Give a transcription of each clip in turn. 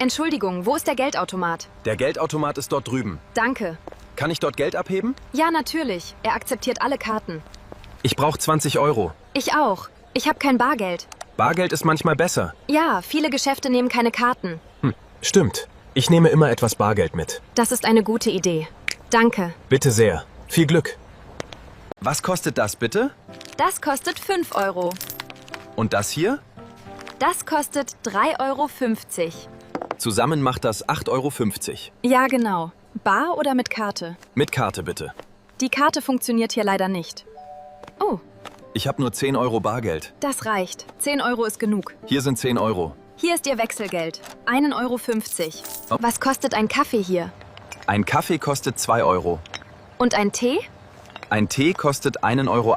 Entschuldigung, wo ist der Geldautomat? Der Geldautomat ist dort drüben. Danke. Kann ich dort Geld abheben? Ja, natürlich. Er akzeptiert alle Karten. Ich brauche 20 Euro. Ich auch. Ich habe kein Bargeld. Bargeld ist manchmal besser. Ja, viele Geschäfte nehmen keine Karten. Stimmt. Ich nehme immer etwas Bargeld mit. Das ist eine gute Idee. Danke. Bitte sehr. Viel Glück. Was kostet das bitte? Das kostet 5 Euro. Und das hier? Das kostet 3,50 Euro. Zusammen macht das 8,50 Euro. Ja, genau. Bar oder mit Karte? Mit Karte bitte. Die Karte funktioniert hier leider nicht. Oh, Ich habe nur 10 Euro Bargeld. das reicht. 10 Euro ist genug. Hier sind 10 Euro. Hier ist Ihr Wechselgeld. 1,50 Euro. Oh. Was kostet ein Kaffee hier? Ein Kaffee kostet 2 Euro. Und ein Tee? Ein Tee kostet 1,80 Euro.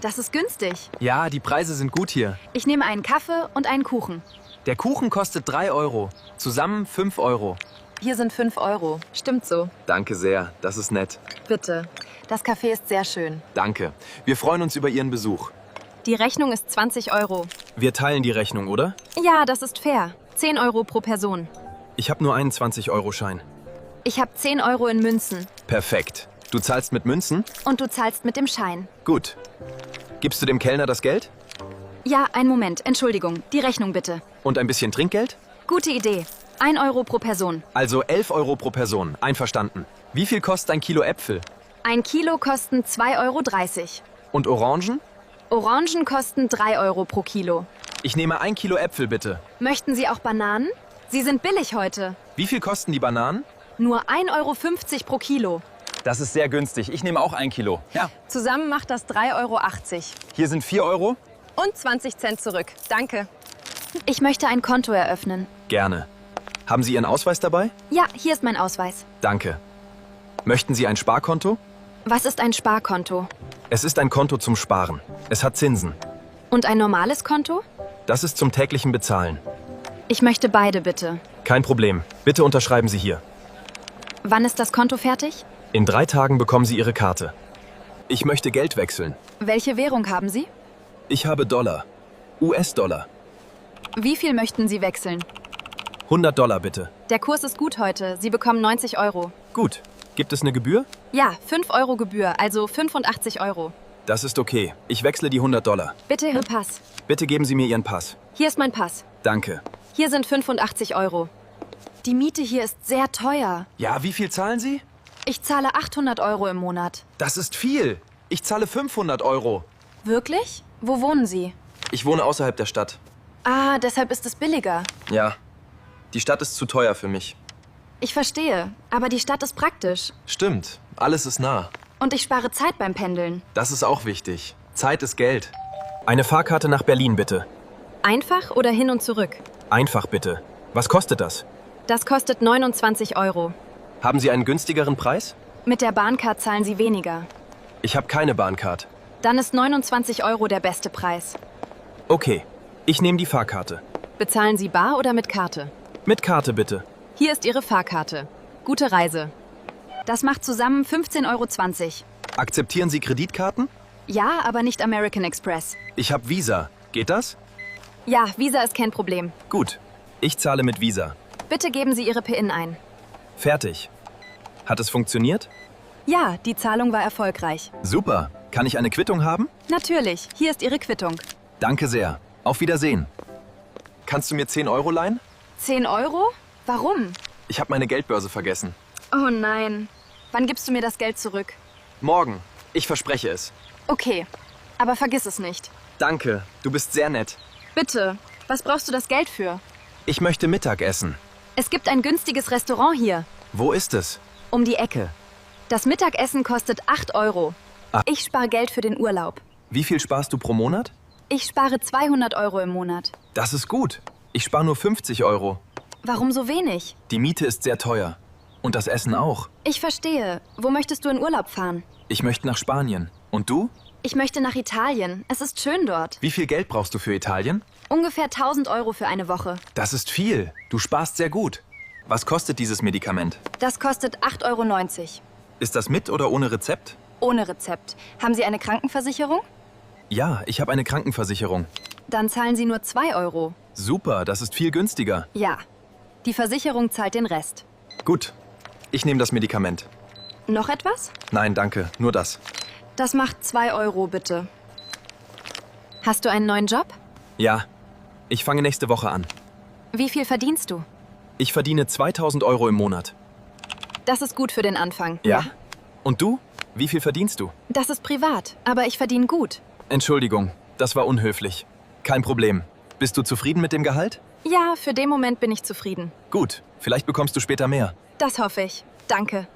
Das ist günstig. Ja, die Preise sind gut hier. Ich nehme einen Kaffee und einen Kuchen. Der Kuchen kostet 3 Euro. Zusammen 5 Euro. Hier sind 5 Euro. Stimmt so. Danke sehr, das ist nett. Bitte. Das Café ist sehr schön. Danke. Wir freuen uns über Ihren Besuch. Die Rechnung ist 20 Euro. Wir teilen die Rechnung, oder? Ja, das ist fair. 10 Euro pro Person. Ich habe nur einen 20-Euro-Schein. Ich habe 10 Euro in Münzen. Perfekt. Du zahlst mit Münzen? Und du zahlst mit dem Schein. Gut. Gibst du dem Kellner das Geld? Ja, einen Moment. Entschuldigung. Die Rechnung bitte. Und ein bisschen Trinkgeld? Gute Idee. 1 Euro pro Person. Also 11 Euro pro Person. Einverstanden. Wie viel kostet ein Kilo Äpfel? Ein Kilo kosten 2,30 Euro. Und Orangen? Orangen kosten 3 Euro pro Kilo. Ich nehme 1 Kilo Äpfel, bitte. Möchten Sie auch Bananen? Sie sind billig heute. Wie viel kosten die Bananen? Nur 1,50 Euro pro Kilo. Das ist sehr günstig. Ich nehme auch 1 Kilo. Ja. Zusammen macht das 3,80 Euro. Hier sind 4 Euro. Und 20 Cent zurück. Danke. Ich möchte ein Konto eröffnen. Gerne. Haben Sie Ihren Ausweis dabei? Ja, hier ist mein Ausweis. Danke. Möchten Sie ein Sparkonto? Was ist ein Sparkonto? Es ist ein Konto zum Sparen. Es hat Zinsen. Und ein normales Konto? Das ist zum täglichen Bezahlen. Ich möchte beide, bitte. Kein Problem. Bitte unterschreiben Sie hier. Wann ist das Konto fertig? In 3 Tagen bekommen Sie Ihre Karte. Ich möchte Geld wechseln. Welche Währung haben Sie? Ich habe Dollar. US-Dollar. Wie viel möchten Sie wechseln? 100 Dollar bitte. Der Kurs ist gut heute. Sie bekommen 90 Euro. Gut. Gibt es eine Gebühr? Ja, 5 Euro Gebühr, also 85 Euro. Das ist okay. Ich wechsle die 100 Dollar. Bitte Ihr Pass. Bitte geben Sie mir Ihren Pass. Hier ist mein Pass. Danke. Hier sind 85 Euro. Die Miete hier ist sehr teuer. Ja, wie viel zahlen Sie? Ich zahle 800 Euro im Monat. Das ist viel. Ich zahle 500 Euro. Wirklich? Wo wohnen Sie? Ich wohne außerhalb der Stadt. Ah, deshalb ist es billiger. Ja. Die Stadt ist zu teuer für mich. Ich verstehe, aber die Stadt ist praktisch. Stimmt. Alles ist nah. Und ich spare Zeit beim Pendeln. Das ist auch wichtig. Zeit ist Geld. Eine Fahrkarte nach Berlin, bitte. Einfach oder hin und zurück? Einfach, bitte. Was kostet das? Das kostet 29 Euro. Haben Sie einen günstigeren Preis? Mit der Bahncard zahlen Sie weniger. Ich habe keine Bahncard. Dann ist 29 Euro der beste Preis. Okay. Ich nehme die Fahrkarte. Bezahlen Sie bar oder mit Karte? Mit Karte, bitte. Hier ist Ihre Fahrkarte. Gute Reise. Das macht zusammen 15,20 Euro. Akzeptieren Sie Kreditkarten? Ja, aber nicht American Express. Ich habe Visa. Geht das? Ja, Visa ist kein Problem. Gut. Ich zahle mit Visa. Bitte geben Sie Ihre PIN ein. Fertig. Hat es funktioniert? Ja, die Zahlung war erfolgreich. Super. Kann ich eine Quittung haben? Natürlich, hier ist Ihre Quittung. Danke sehr. Auf Wiedersehen. Kannst du mir 10 Euro leihen? 10 Euro? Warum? Ich habe meine Geldbörse vergessen. Oh nein. Wann gibst du mir das Geld zurück? Morgen. Ich verspreche es. Okay, aber vergiss es nicht. Danke. Du bist sehr nett. Bitte, was brauchst du das Geld für? Ich möchte Mittag essen. Es gibt ein günstiges Restaurant hier, Wo ist es? um die Ecke. Das Mittagessen kostet 8 Euro. Ah. Ich spare Geld für den Urlaub. Wie viel sparst du pro Monat? Ich spare 200 Euro im Monat. Das ist gut. Ich spare nur 50 Euro. Warum so wenig? Die Miete ist sehr teuer. Und das Essen auch. Ich verstehe. Wo möchtest du in Urlaub fahren? Ich möchte nach Spanien. Und du? Ich möchte nach Italien. Es ist schön dort. Wie viel Geld brauchst du für Italien? Ungefähr 1000 Euro für eine Woche. Das ist viel. Du sparst sehr gut. Was kostet dieses Medikament? Das kostet 8,90 Euro. Ist das mit oder ohne Rezept? Ohne Rezept. Haben Sie eine Krankenversicherung? Ja, ich habe eine Krankenversicherung. Dann zahlen Sie nur 2 Euro. Super, das ist viel günstiger. Ja. Die Versicherung zahlt den Rest. Gut. Ich nehme das Medikament. Noch etwas? Nein, danke. Nur das. Das macht 2 Euro, bitte. Hast du einen neuen Job? Ja. Ich fange nächste Woche an. Wie viel verdienst du? Ich verdiene 2000 Euro im Monat. Das ist gut für den Anfang. Ja? Und du? Wie viel verdienst du? Das ist privat, aber ich verdiene gut. Entschuldigung, das war unhöflich. Kein Problem. Bist du zufrieden mit dem Gehalt? Ja, für den Moment bin ich zufrieden. Gut, vielleicht bekommst du später mehr. Das hoffe ich. Danke.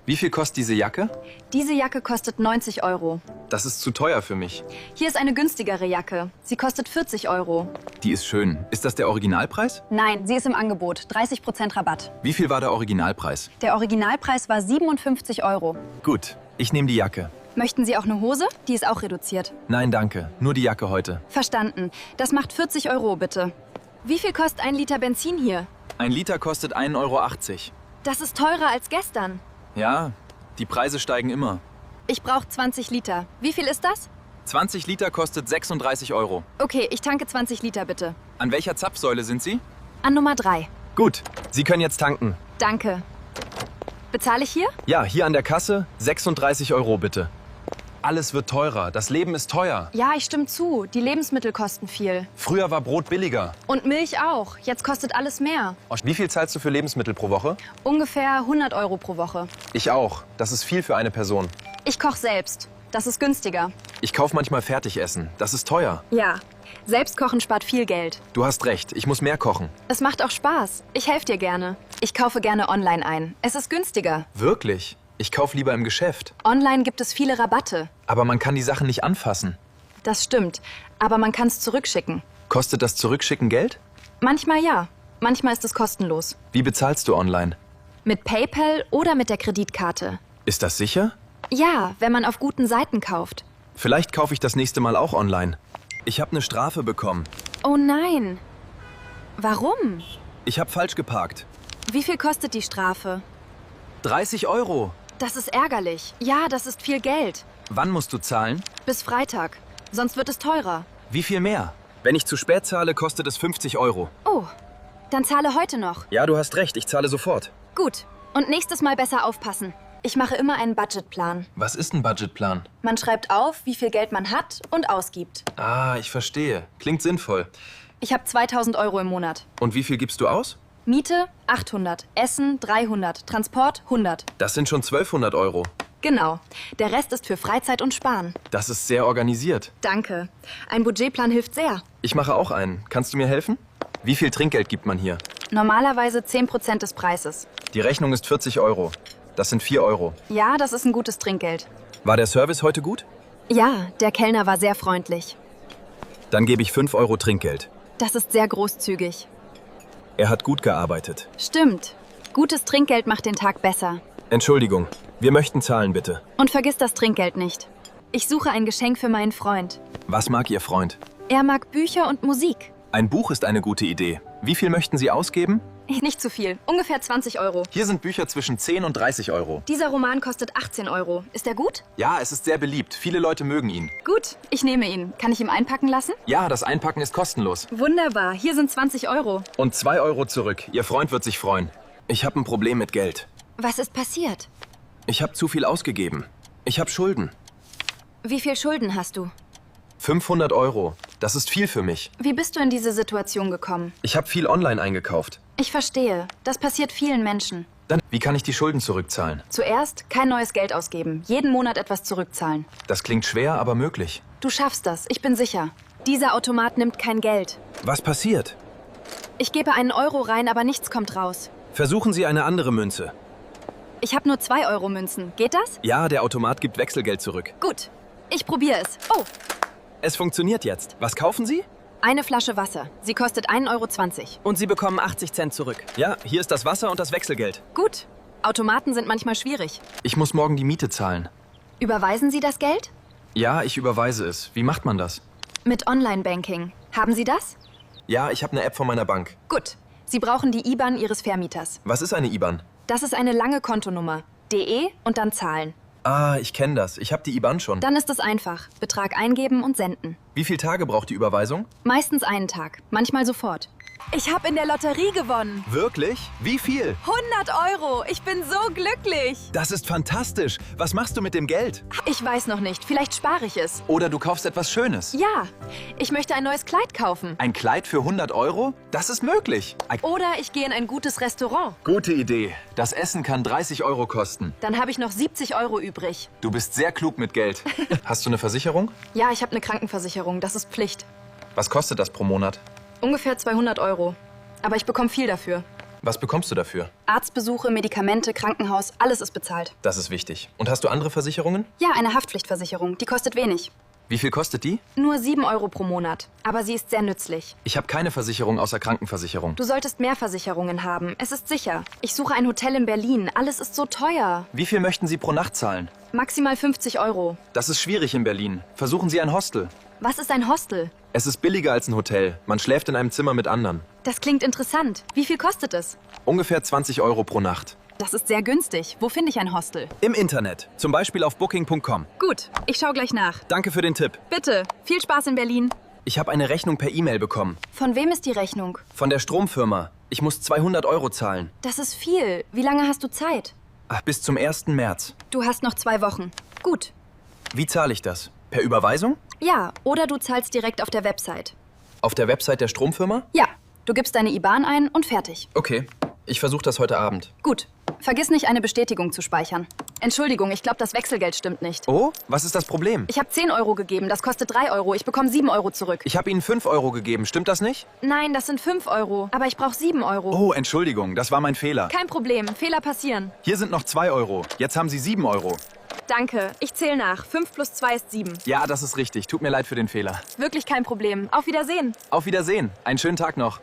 Wie viel kostet diese Jacke? Diese Jacke kostet 90 Euro. Das ist zu teuer für mich. Hier ist eine günstigere Jacke. Sie kostet 40 Euro. Die ist schön. Ist das der Originalpreis? Nein, sie ist im Angebot. 30% Rabatt. Wie viel war der Originalpreis? Der Originalpreis war 57 Euro. Gut, ich nehme die Jacke. Möchten Sie auch eine Hose? Die ist auch reduziert. Nein, danke. Nur die Jacke heute. Verstanden. Das macht 40 Euro, bitte. Wie viel kostet ein Liter Benzin hier? Ein Liter kostet 1,80 Euro. Das ist teurer als gestern. Ja, die Preise steigen immer. Ich brauche 20 Liter. Wie viel ist das? 20 Liter kostet 36 Euro. Okay, ich tanke 20 Liter, bitte. An welcher Zapfsäule sind Sie? An Nummer 3. Gut, Sie können jetzt tanken. Danke. Bezahle ich hier? Ja, hier an der Kasse 36 Euro bitte. Alles wird teurer. Das Leben ist teuer. Ja, ich stimme zu. Die Lebensmittel kosten viel. Früher war Brot billiger. Und Milch auch. Jetzt kostet alles mehr. Wie viel zahlst du für Lebensmittel pro Woche? Ungefähr 100 Euro pro Woche. Ich auch. Das ist viel für eine Person. Ich koche selbst. Das ist günstiger. Ich kaufe manchmal Fertigessen. Das ist teuer. Ja. Selbstkochen spart viel Geld. Du hast recht. Ich muss mehr kochen. Es macht auch Spaß. Ich helfe dir gerne. Ich kaufe gerne online ein. Es ist günstiger. Wirklich? Ich kaufe lieber im Geschäft. Online gibt es viele Rabatte. Aber man kann die Sachen nicht anfassen. Das stimmt. Aber man kann es zurückschicken. Kostet das Zurückschicken Geld? Manchmal ja. Manchmal ist es kostenlos. Wie bezahlst du online? Mit PayPal oder mit der Kreditkarte. Ist das sicher? Ja, wenn man auf guten Seiten kauft. Vielleicht kaufe ich das nächste Mal auch online. Ich habe eine Strafe bekommen. Oh nein. Warum? Ich habe falsch geparkt. Wie viel kostet die Strafe? 30 Euro. Das ist ärgerlich. Ja, das ist viel Geld. Wann musst du zahlen? Bis Freitag. Sonst wird es teurer. Wie viel mehr? Wenn ich zu spät zahle, kostet es 50 Euro. Oh, dann zahle heute noch. Ja, du hast recht. Ich zahle sofort. Gut. Und nächstes Mal besser aufpassen. Ich mache immer einen Budgetplan. Was ist ein Budgetplan? Man schreibt auf, wie viel Geld man hat und ausgibt. Ah, ich verstehe. Klingt sinnvoll. Ich habe 2000 Euro im Monat. Und wie viel gibst du aus? Miete 800, Essen 300, Transport 100. Das sind schon 1200 Euro. Genau. Der Rest ist für Freizeit und Sparen. Das ist sehr organisiert. Danke. Ein Budgetplan hilft sehr. Ich mache auch einen. Kannst du mir helfen? Wie viel Trinkgeld gibt man hier? Normalerweise 10% des Preises. Die Rechnung ist 40 Euro. Das sind 4 Euro. Ja, das ist ein gutes Trinkgeld. War der Service heute gut? Ja, der Kellner war sehr freundlich. Dann gebe ich 5 Euro Trinkgeld. Das ist sehr großzügig. Er hat gut gearbeitet. Stimmt. Gutes Trinkgeld macht den Tag besser. Entschuldigung. Wir möchten zahlen, bitte. Und vergiss das Trinkgeld nicht. Ich suche ein Geschenk für meinen Freund. Was mag Ihr Freund? Er mag Bücher und Musik. Ein Buch ist eine gute Idee. Wie viel möchten Sie ausgeben? Nicht zu viel. Ungefähr 20 Euro. Hier sind Bücher zwischen 10 und 30 Euro. Dieser Roman kostet 18 Euro. Ist er gut? Ja, es ist sehr beliebt. Viele Leute mögen ihn. Gut, ich nehme ihn. Kann ich ihm einpacken lassen? Ja, das Einpacken ist kostenlos. Wunderbar. Hier sind 20 Euro. Und 2 Euro zurück. Ihr Freund wird sich freuen. Ich habe ein Problem mit Geld. Was ist passiert? Ich habe zu viel ausgegeben. Ich habe Schulden. Wie viel Schulden hast du? 500 Euro. Das ist viel für mich. Wie bist du in diese Situation gekommen? Ich habe viel online eingekauft. Ich verstehe. Das passiert vielen Menschen. Dann, wie kann ich die Schulden zurückzahlen? Zuerst kein neues Geld ausgeben. Jeden Monat etwas zurückzahlen. Das klingt schwer, aber möglich. Du schaffst das. Ich bin sicher. Dieser Automat nimmt kein Geld. Was passiert? Ich gebe einen Euro rein, aber nichts kommt raus. Versuchen Sie eine andere Münze. Ich habe nur 2 Euro Münzen. Geht das? Ja, der Automat gibt Wechselgeld zurück. Gut. Ich probiere es. Oh, Es funktioniert jetzt. Was kaufen Sie? eine Flasche Wasser. Sie kostet 1,20 Euro. Und Sie bekommen 80 Cent zurück. Ja, hier ist das Wasser und das Wechselgeld. Gut. Automaten sind manchmal schwierig. Ich muss morgen die Miete zahlen. Überweisen Sie das Geld? Ja, ich überweise es. Wie macht man das? Mit Online-Banking. Haben Sie das? Ja, ich habe eine App von meiner Bank. Gut. Sie brauchen die IBAN Ihres Vermieters. Was ist eine IBAN? Das ist eine lange Kontonummer. DE und dann Zahlen. Ah, ich kenne das. Ich habe die IBAN schon. Dann ist es einfach. Betrag eingeben und senden. Wie viele Tage braucht die Überweisung? Meistens einen Tag, manchmal sofort. Ich habe in der Lotterie gewonnen. Wirklich? Wie viel? 100 Euro. Ich bin so glücklich. Das ist fantastisch. Was machst du mit dem Geld? Ich weiß noch nicht. Vielleicht spare ich es. Oder du kaufst etwas Schönes. Ja, ich möchte ein neues Kleid kaufen. Ein Kleid für 100 Euro? Das ist möglich. Oder ich gehe in ein gutes Restaurant. Gute Idee. Das Essen kann 30 Euro kosten. Dann habe ich noch 70 Euro übrig. Du bist sehr klug mit Geld. Hast du eine Versicherung? Ja, ich habe eine Krankenversicherung. Das ist Pflicht. Was kostet das pro Monat? Ungefähr 200 Euro. Aber ich bekomme viel dafür. Was bekommst du dafür? Arztbesuche, Medikamente, Krankenhaus, alles ist bezahlt. Das ist wichtig. Und hast du andere Versicherungen? Ja, eine Haftpflichtversicherung. Die kostet wenig. Wie viel kostet die? Nur 7 Euro pro Monat. Aber sie ist sehr nützlich. Ich habe keine Versicherung außer Krankenversicherung. Du solltest mehr Versicherungen haben. Es ist sicher. Ich suche ein Hotel in Berlin. Alles ist so teuer. Wie viel möchten Sie pro Nacht zahlen? Maximal 50 Euro. Das ist schwierig in Berlin. Versuchen Sie ein Hostel. Was ist ein Hostel? Es ist billiger als ein Hotel. Man schläft in einem Zimmer mit anderen. Das klingt interessant. Wie viel kostet es? Ungefähr 20 Euro pro Nacht. Das ist sehr günstig. Wo finde ich ein Hostel? Im Internet. Zum Beispiel auf booking.com. Gut, ich schaue gleich nach. Danke für den Tipp. Bitte, viel Spaß in Berlin. Ich habe eine Rechnung per E-Mail bekommen. Von wem ist die Rechnung? Von der Stromfirma. Ich muss 200 Euro zahlen. Das ist viel. Wie lange hast du Zeit? Bis zum 1. März. Du hast noch 2 Wochen. Gut. Wie zahle ich das? Per Überweisung? Ja, oder du zahlst direkt auf der Website. Auf der Website der Stromfirma? Ja, du gibst deine IBAN ein und fertig. Okay. Ich versuche das heute Abend. Gut. Vergiss nicht, eine Bestätigung zu speichern. Entschuldigung, ich glaube, das Wechselgeld stimmt nicht. Oh, was ist das Problem? Ich habe 10 Euro gegeben, das kostet 3 Euro. Ich bekomme 7 Euro zurück. Ich habe Ihnen 5 Euro gegeben, stimmt das nicht? Nein, das sind 5 Euro. Aber ich brauche 7 Euro. Oh, Entschuldigung, das war mein Fehler. Kein Problem, Fehler passieren. Hier sind noch 2 Euro. Jetzt haben Sie 7 Euro. Danke, ich zähle nach. 5 plus 2 ist 7. Ja, das ist richtig. Tut mir leid für den Fehler. Wirklich kein Problem. Auf Wiedersehen. Auf Wiedersehen. Einen schönen Tag noch.